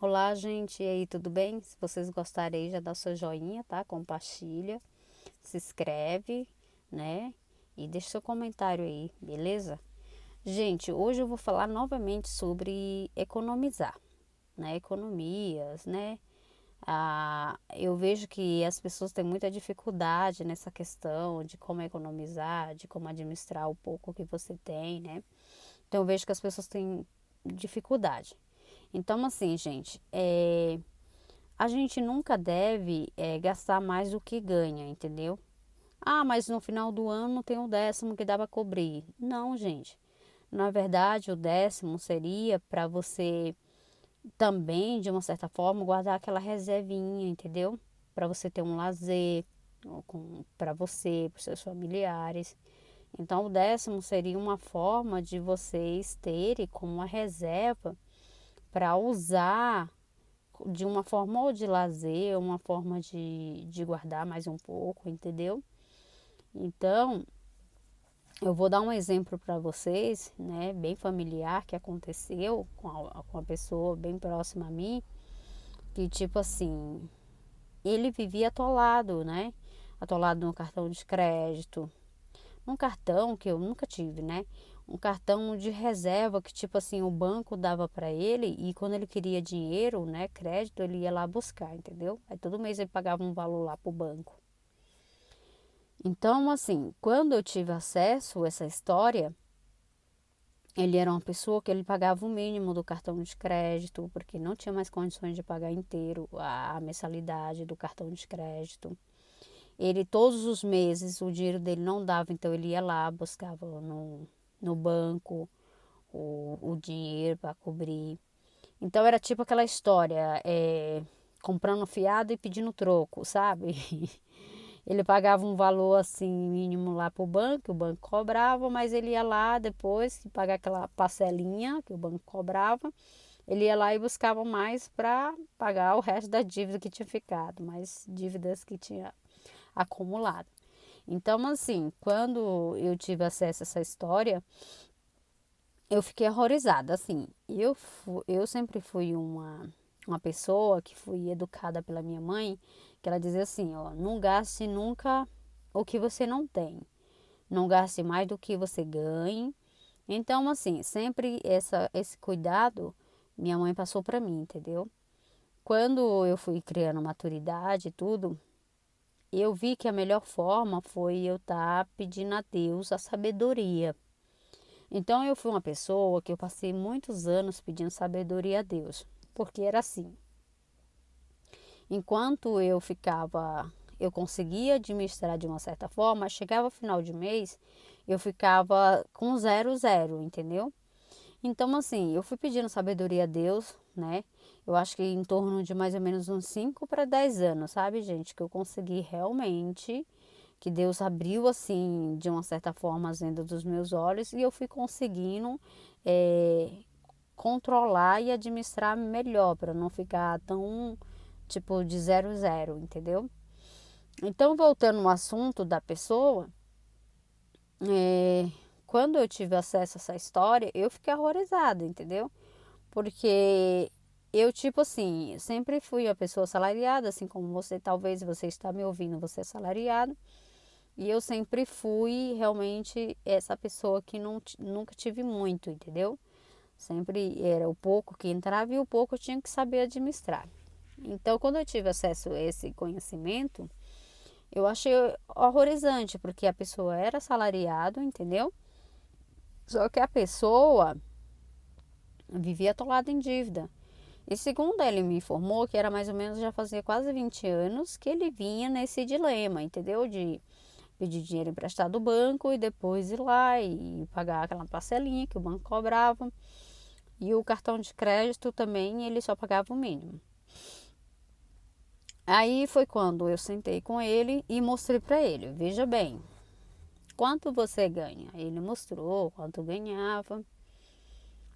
Olá, gente, e aí, tudo bem? Se vocês gostarem aí, já dá o seu joinha, tá? Compartilha, se inscreve, né? E deixa seu comentário aí, beleza? Gente, hoje eu vou falar novamente sobre economizar, né? Economias, né? Eu vejo que as pessoas têm muita dificuldade nessa questão de como economizar, de como administrar o pouco que você tem, né? Então eu vejo que as pessoas têm dificuldade. Então, assim, gente, a gente nunca deve gastar mais do que ganha, entendeu? Ah, mas no final do ano tem um décimo que dá para cobrir. Não, gente. Na verdade, o décimo seria para você também, de uma certa forma, guardar aquela reservinha, entendeu? Para você ter um lazer para você, para os seus familiares. Então, o décimo seria uma forma de vocês terem como uma reserva para usar de uma forma ou de lazer, uma forma de guardar mais um pouco, entendeu? Então, eu vou dar um exemplo para vocês, né, bem familiar, que aconteceu com uma pessoa bem próxima a mim, que tipo assim, ele vivia atolado, né? Atolado no cartão de crédito, num cartão que eu nunca tive, né? Um cartão de reserva que tipo assim o banco dava para ele e quando ele queria dinheiro, né, crédito, ele ia lá buscar, entendeu? Aí todo mês ele pagava um valor lá pro banco. Então, assim, quando eu tive acesso a essa história, ele era uma pessoa que ele pagava o mínimo do cartão de crédito, porque não tinha mais condições de pagar inteiro a mensalidade do cartão de crédito. Ele, todos os meses, o dinheiro dele não dava, então ele ia lá, buscava no banco o dinheiro para cobrir. Então era tipo aquela história, comprando fiado e pedindo troco, sabe? Ele pagava um valor assim mínimo lá para o banco cobrava, mas ele ia lá depois que pagar aquela parcelinha que o banco cobrava, ele ia lá e buscava mais para pagar o resto da dívida que tinha ficado, mais dívidas que tinha acumulado. Então, assim, quando eu tive acesso a essa história, eu fiquei horrorizada, assim. Eu sempre fui uma pessoa que fui educada pela minha mãe, que ela dizia assim, ó, não gaste nunca o que você não tem. Não gaste mais do que você ganhe. Então, assim, sempre esse cuidado minha mãe passou para mim, entendeu? Quando eu fui criando maturidade e tudo, eu vi que a melhor forma foi eu estar pedindo a Deus a sabedoria. Então eu fui uma pessoa que eu passei muitos anos pedindo sabedoria a Deus, porque era assim. Enquanto eu conseguia administrar de uma certa forma, chegava o final de mês, eu ficava com zero zero, entendeu? Então assim, eu fui pedindo sabedoria a Deus, né? Eu acho que em torno de mais ou menos uns 5 para 10 anos, sabe, gente, que eu consegui realmente que Deus abriu assim, de uma certa forma, as vendas dos meus olhos e eu fui conseguindo é, controlar e administrar melhor para não ficar tão tipo de zero zero, entendeu? Então, voltando ao assunto da pessoa, é, quando eu tive acesso a essa história, eu fiquei horrorizada, entendeu? Porque eu, tipo assim, sempre fui uma pessoa assalariada, assim como você, talvez você está me ouvindo, você é assalariado. E eu sempre fui realmente essa pessoa que nunca tive muito, entendeu? Sempre era o pouco que entrava e o pouco eu tinha que saber administrar. Então, quando eu tive acesso a esse conhecimento, eu achei horrorizante, porque a pessoa era assalariado, entendeu? Só que a pessoa vivia atolada em dívida. E segundo ele me informou, que era mais ou menos, já fazia quase 20 anos que ele vinha nesse dilema, entendeu? De pedir dinheiro emprestado do banco e depois ir lá e pagar aquela parcelinha que o banco cobrava. E o cartão de crédito também, ele só pagava o mínimo. Aí foi quando eu sentei com ele e mostrei para ele, veja bem, quanto você ganha? Ele mostrou quanto ganhava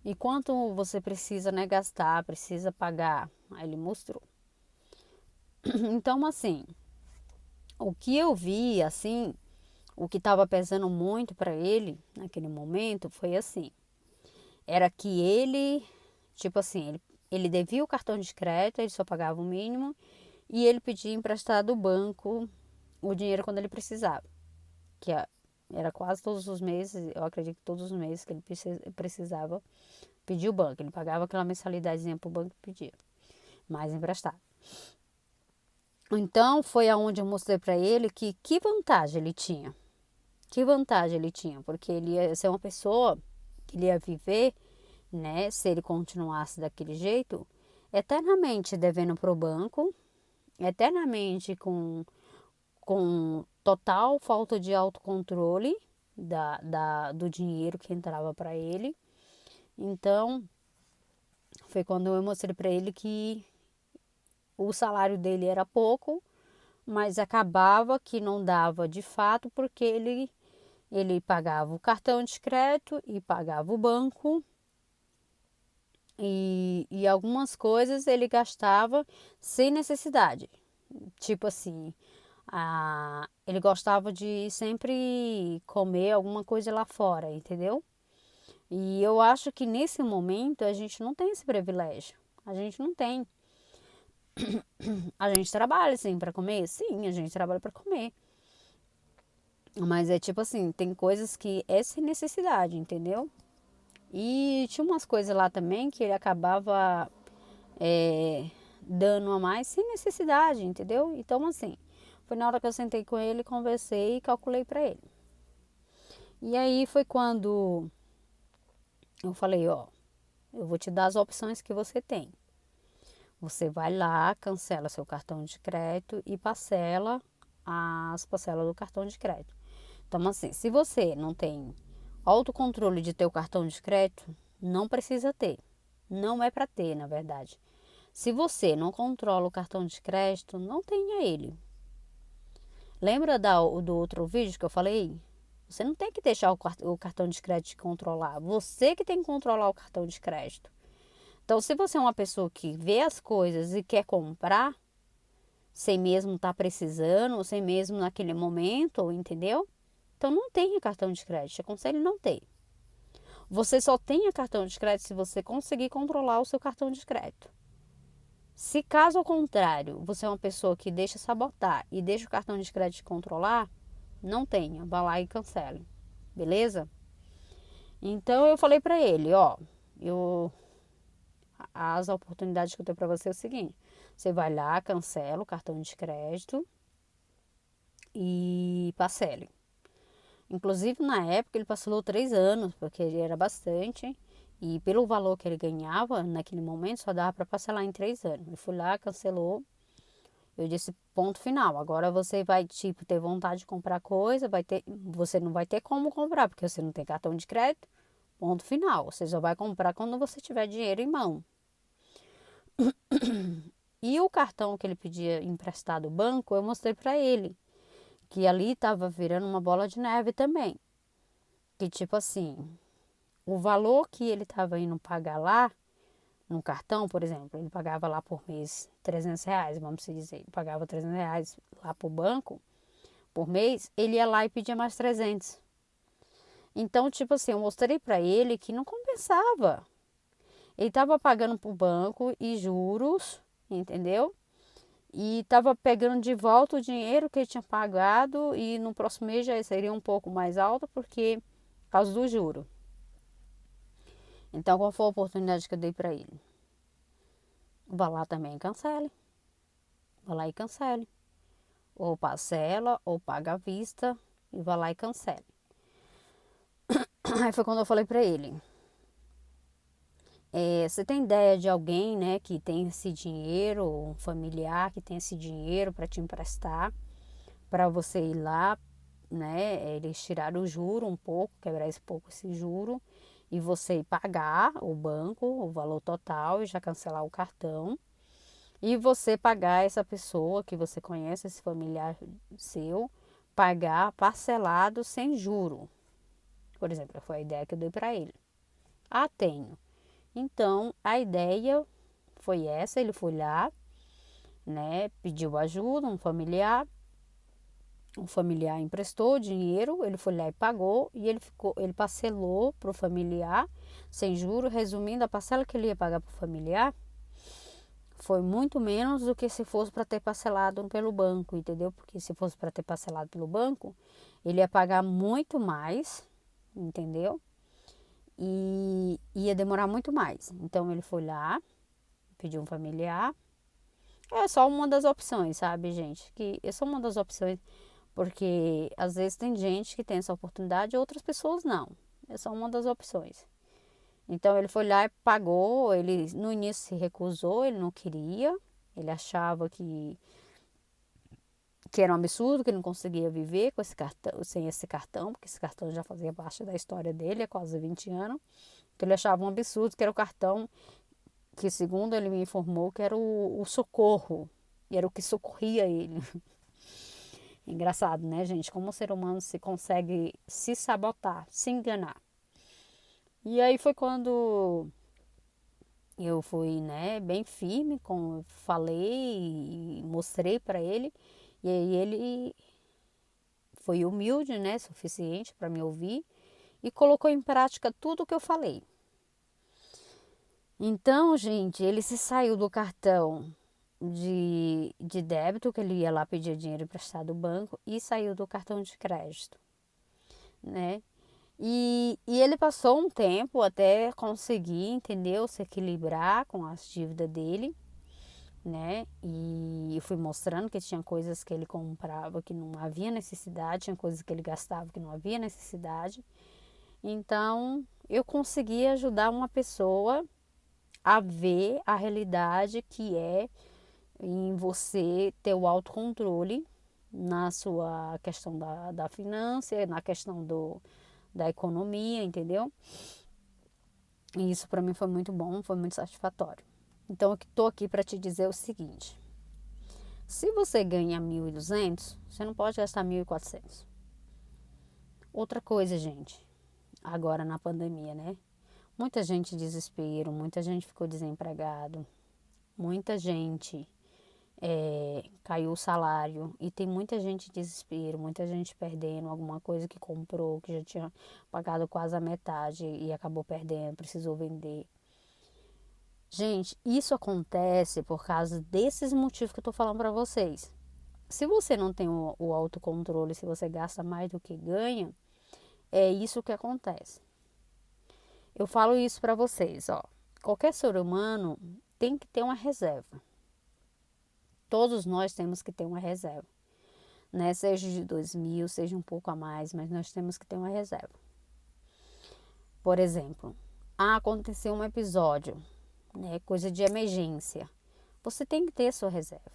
e quanto você precisa, né, gastar, precisa pagar. Aí ele mostrou. Então, assim, o que eu vi, assim, o que estava pesando muito para ele naquele momento foi assim, era que ele, tipo assim, ele ele devia o cartão de crédito, ele só pagava o mínimo, e ele pedia emprestado do banco o dinheiro quando ele precisava, que era quase todos os meses, eu acredito que todos os meses que ele precisava pedir o banco. Ele pagava aquela mensalidadezinha para o banco e pedia mais emprestado. Então, foi aonde eu mostrei para ele que vantagem ele tinha. Que vantagem ele tinha, porque ele ia ser uma pessoa que ele ia viver, né, se ele continuasse daquele jeito, eternamente devendo para o banco, eternamente com total falta de autocontrole do dinheiro que entrava para ele. Então, foi quando eu mostrei para ele que o salário dele era pouco, mas acabava que não dava de fato, porque ele pagava o cartão de crédito e pagava o banco, e algumas coisas ele gastava sem necessidade. Tipo assim, ele gostava de sempre comer alguma coisa lá fora, entendeu? E eu acho que nesse momento a gente não tem esse privilégio. A gente não tem. A gente trabalha, sim, para comer? Sim, a gente trabalha para comer. Mas é tipo assim, tem coisas que é sem necessidade, entendeu? E tinha umas coisas lá também que ele acabava dando a mais sem necessidade, entendeu? Então, assim, foi na hora que eu sentei com ele, conversei e calculei para ele. E aí foi quando eu falei, ó, eu vou te dar as opções que você tem. Você vai lá, cancela seu cartão de crédito e parcela as parcelas do cartão de crédito. Então, assim, se você não tem autocontrole de ter o cartão de crédito, não precisa ter. Não é para ter, na verdade. Se você não controla o cartão de crédito, não tenha ele. Lembra do outro vídeo que eu falei? Você não tem que deixar o cartão de crédito te controlar. Você que tem que controlar o cartão de crédito. Então, se você é uma pessoa que vê as coisas e quer comprar, sem mesmo estar precisando, ou sem mesmo naquele momento, entendeu? Então, não tenha cartão de crédito. Eu aconselho não ter. Você só tenha cartão de crédito se você conseguir controlar o seu cartão de crédito. Se caso ao contrário, você é uma pessoa que deixa sabotar e deixa o cartão de crédito controlar, não tenha. Vá lá e cancele. Beleza? Então, eu falei para ele, ó, as oportunidades que eu tenho para você é o seguinte: você vai lá, cancela o cartão de crédito e parcele. Inclusive, na época, ele parcelou 3 anos, porque ele era bastante. E pelo valor que ele ganhava, naquele momento, só dava para parcelar em 3 anos. Eu fui lá, cancelou. Eu disse, ponto final. Agora você vai, tipo, ter vontade de comprar coisa, você não vai ter como comprar, porque você não tem cartão de crédito. Ponto final. Você só vai comprar quando você tiver dinheiro em mão. E o cartão que ele pedia emprestado do banco, eu mostrei para ele que ali estava virando uma bola de neve também. Que tipo assim, o valor que ele estava indo pagar lá, no cartão, por exemplo, ele pagava lá por mês R$ 300, vamos dizer, ele pagava R$ 300 lá para o banco por mês, ele ia lá e pedia mais 300. Então, tipo assim, eu mostrei para ele que não compensava. Ele estava pagando para o banco e juros, entendeu? E estava pegando de volta o dinheiro que ele tinha pagado e no próximo mês já seria um pouco mais alto por causa do juro. Então, qual foi a oportunidade que eu dei para ele? Vá lá também e cancele. Vá lá e cancele. Ou parcela, ou paga à vista e vá lá e cancele. Aí foi quando eu falei para ele. Você tem ideia de alguém, né, que tem esse dinheiro, ou um familiar que tem esse dinheiro para te emprestar, para você ir lá, né, eles tiraram o juro um pouco, quebrar esse juro, e você ir pagar o banco, o valor total e já cancelar o cartão, e você pagar essa pessoa que você conhece, esse familiar seu, pagar parcelado sem juro. Por exemplo, foi a ideia que eu dei para ele. Ah, tenho. Então, a ideia foi essa, ele foi lá, né, pediu ajuda, um familiar emprestou dinheiro, ele foi lá e pagou, e ele parcelou para o familiar, sem juros, resumindo, a parcela que ele ia pagar para o familiar, foi muito menos do que se fosse para ter parcelado pelo banco, entendeu? Porque se fosse para ter parcelado pelo banco, ele ia pagar muito mais, entendeu? E ia demorar muito mais. Então ele foi lá, pediu um familiar. É só uma das opções, sabe, gente? Que é só uma das opções, porque às vezes tem gente que tem essa oportunidade e outras pessoas não. É só uma das opções. Então ele foi lá e pagou, ele no início se recusou, ele não queria, ele achava que era um absurdo, que ele não conseguia viver com esse cartão, sem esse cartão, porque esse cartão já fazia parte da história dele há quase 20 anos. Então ele achava um absurdo que era o cartão que, segundo ele me informou, que era o socorro, e era o que socorria ele. Engraçado, né, gente? Como o ser humano se consegue se sabotar, se enganar. E aí foi quando eu fui, né, bem firme, falei e mostrei para ele. E aí ele foi humilde, né, suficiente para me ouvir e colocou em prática tudo o que eu falei. Então, gente, ele se saiu do cartão de débito, que ele ia lá pedir dinheiro emprestado do banco, e saiu do cartão de crédito, né? E ele passou um tempo até conseguir, entendeu? Se equilibrar com as dívidas dele, né? E eu fui mostrando que tinha coisas que ele comprava que não havia necessidade, tinha coisas que ele gastava que não havia necessidade. Então, eu consegui ajudar uma pessoa a ver a realidade que é em você ter o autocontrole na sua questão da finança, na questão da economia, entendeu? E isso para mim foi muito bom, foi muito satisfatório. Então eu estou aqui para te dizer o seguinte: se você ganha 1.200, você não pode gastar 1.400. Outra coisa, gente, agora na pandemia, né? Muita gente desespero, muita gente ficou desempregado, muita gente caiu o salário e tem muita gente em desespero, muita gente perdendo alguma coisa que comprou, que já tinha pagado quase a metade e acabou perdendo, precisou vender. Gente, isso acontece por causa desses motivos que eu tô falando para vocês. Se você não tem o autocontrole, se você gasta mais do que ganha, é isso que acontece. Eu falo isso para vocês, ó. Qualquer ser humano tem que ter uma reserva. Todos nós temos que ter uma reserva, né? Seja de 2.000, seja um pouco a mais, mas nós temos que ter uma reserva. Por exemplo, aconteceu um episódio, né? Coisa de emergência. Você tem que ter sua reserva.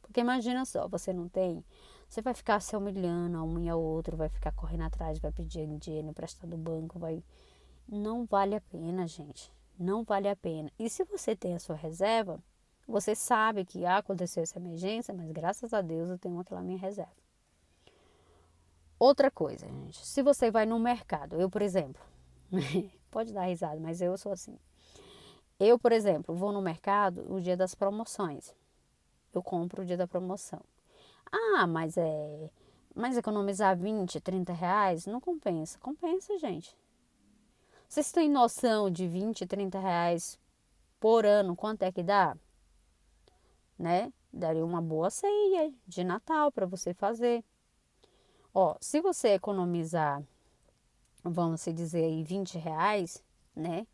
Porque imagina só, você não tem, você vai ficar se humilhando a um e ao outro, vai ficar correndo atrás, vai pedir dinheiro emprestado do banco, vai. Não vale a pena, gente. Não vale a pena. E se você tem a sua reserva, você sabe que aconteceu essa emergência, mas graças a Deus eu tenho aquela minha reserva. Outra coisa, gente, se você vai no mercado, eu, por exemplo, pode dar risada, mas eu sou assim. Eu, por exemplo, vou no mercado o dia das promoções. Eu compro o dia da promoção. Ah, mas economizar 20, 30 reais não compensa. Compensa, gente. Vocês têm noção de 20, 30 reais por ano, quanto é que dá? Né? Daria uma boa ceia de Natal para você fazer. Ó, se você economizar, vamos se dizer aí, 20 reais, né?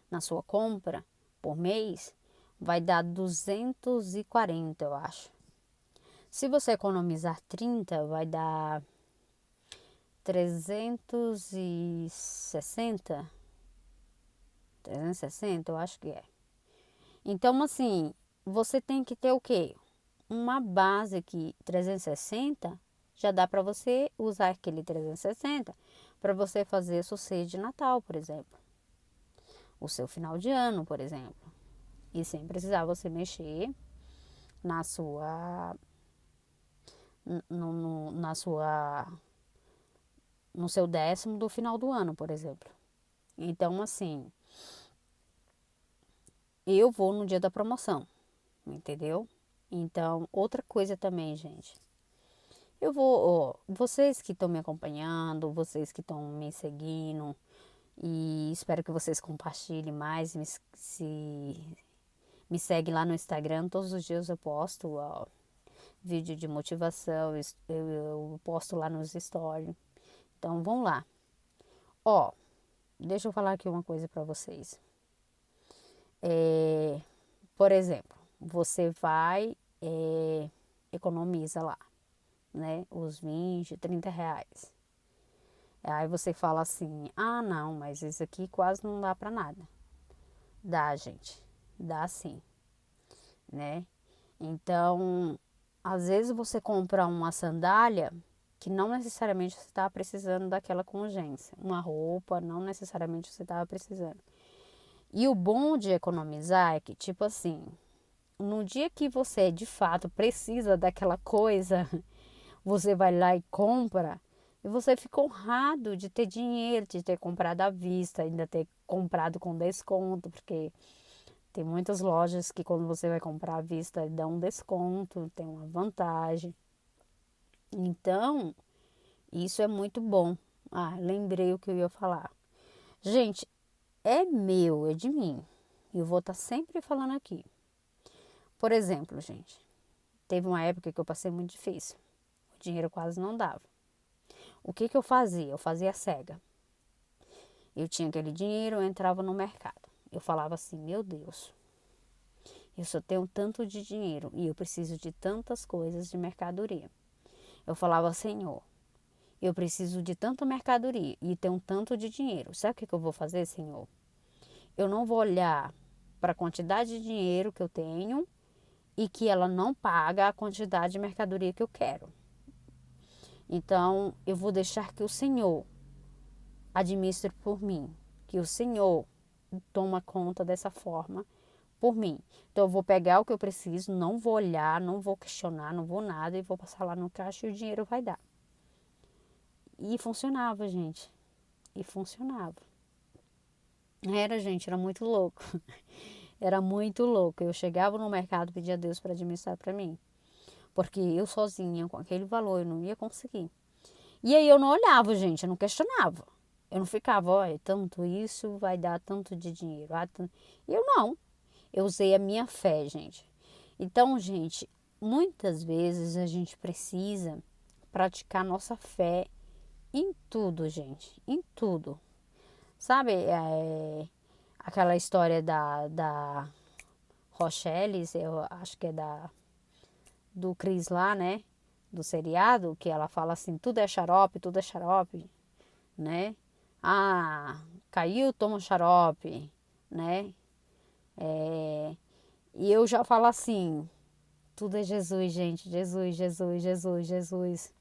Na sua compra por mês, vai dar 240, eu acho. Se você economizar 30, vai dar 360. 360, eu acho que é. Então, assim, você tem que ter o quê? Uma base que 360 já dá para você usar aquele 360 para você fazer a sua ceia de Natal, por exemplo. O seu final de ano, por exemplo. E sem precisar você mexer na sua na sua no seu décimo do final do ano, por exemplo. Então, assim, eu vou no dia da promoção, entendeu? Então, outra coisa também, gente. Eu vou, ó, vocês que estão me acompanhando, vocês que estão me seguindo, e espero que vocês compartilhem mais, Me segue lá no Instagram, todos os dias eu posto ó, vídeo de motivação, eu posto lá nos stories. Então, vamos lá. Ó, deixa eu falar aqui uma coisa para vocês. Por exemplo, você vai, economiza lá, né? Os 20, 30 reais. Aí você fala assim, ah, não, mas isso aqui quase não dá para nada. Dá, gente. Dá sim, né? Então, às vezes você compra uma sandália que não necessariamente você está precisando daquela com urgência. Uma roupa, não necessariamente você estava precisando. E o bom de economizar é que, tipo assim, no dia que você de fato precisa daquela coisa, você vai lá e compra, e você fica honrado de ter dinheiro, de ter comprado à vista, ainda ter comprado com desconto, porque tem muitas lojas que quando você vai comprar à vista dão um desconto, tem uma vantagem. Então, isso é muito bom. Ah, lembrei o que eu ia falar. Gente, é meu, é de mim. E eu vou estar sempre falando aqui. Por exemplo, gente, teve uma época que eu passei muito difícil. O dinheiro quase não dava. O que eu fazia? Eu fazia cega. Eu tinha aquele dinheiro, eu entrava no mercado. Eu falava assim, meu Deus, eu só tenho tanto de dinheiro e eu preciso de tantas coisas de mercadoria. Eu falava, Senhor, eu preciso de tanta mercadoria e tenho tanto de dinheiro. Sabe o que eu vou fazer, Senhor? Eu não vou olhar para a quantidade de dinheiro que eu tenho e que ela não paga a quantidade de mercadoria que eu quero. Então, eu vou deixar que o Senhor administre por mim, que o Senhor toma conta dessa forma por mim. Então, eu vou pegar o que eu preciso, não vou olhar, não vou questionar, não vou nada e vou passar lá no caixa e o dinheiro vai dar. E funcionava, gente. E funcionava. Gente, era muito louco. Era muito louco. Eu chegava no mercado e pedia a Deus para administrar para mim. Porque eu sozinha, com aquele valor, eu não ia conseguir. E aí eu não olhava, gente, eu não questionava. Eu não ficava, olha, tanto isso vai dar tanto de dinheiro. Eu não. Eu usei a minha fé, gente. Então, gente, muitas vezes a gente precisa praticar nossa fé em tudo, gente. Em tudo. Sabe, aquela história da Rochelle, eu acho que é do Cris lá, né? Do seriado, que ela fala assim, tudo é xarope, né? Ah, caiu, toma xarope, né? E eu já falo assim, tudo é Jesus, gente. Jesus, Jesus, Jesus, Jesus.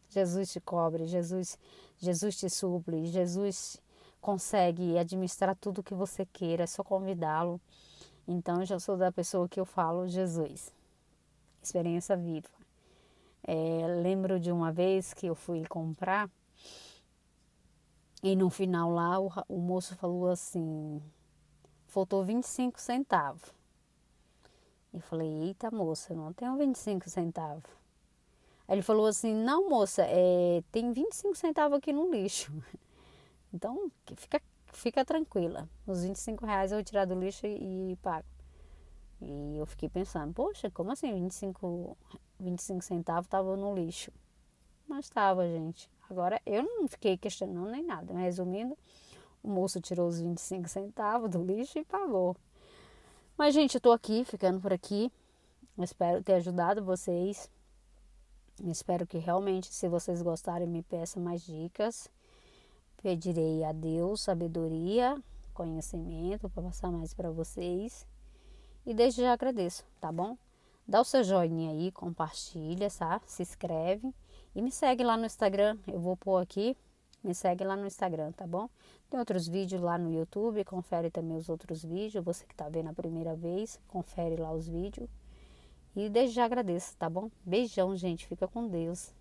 Jesus te cobre, Jesus te supre, Jesus consegue administrar tudo que você queira, é só convidá-lo. Então, eu já sou da pessoa que eu falo Jesus, experiência viva. Lembro de uma vez que eu fui comprar e no final lá o moço falou assim, faltou 25 centavos. Eu falei, eita moça, eu não tenho 25 centavos. Aí ele falou assim, não moça, tem 25 centavos aqui no lixo. Então, fica tranquila. Os 25 reais eu vou tirar do lixo e pago. E eu fiquei pensando, poxa, como assim 25 centavos estava no lixo? Mas estava, gente. Agora, eu não fiquei questionando nem nada. Mas, resumindo, o moço tirou os 25 centavos do lixo e pagou. Mas, gente, eu tô aqui, ficando por aqui. Espero ter ajudado vocês. Espero que realmente, se vocês gostarem, me peçam mais dicas. Pedirei a Deus sabedoria, conhecimento para passar mais para vocês. E desde já agradeço, tá bom? Dá o seu joinha aí, compartilha, tá? Se inscreve e me segue lá no Instagram. Eu vou pôr aqui, me segue lá no Instagram, tá bom? Tem outros vídeos lá no YouTube, confere também os outros vídeos. Você que tá vendo a primeira vez, confere lá os vídeos. E desde já agradeço, tá bom? Beijão, gente. Fica com Deus.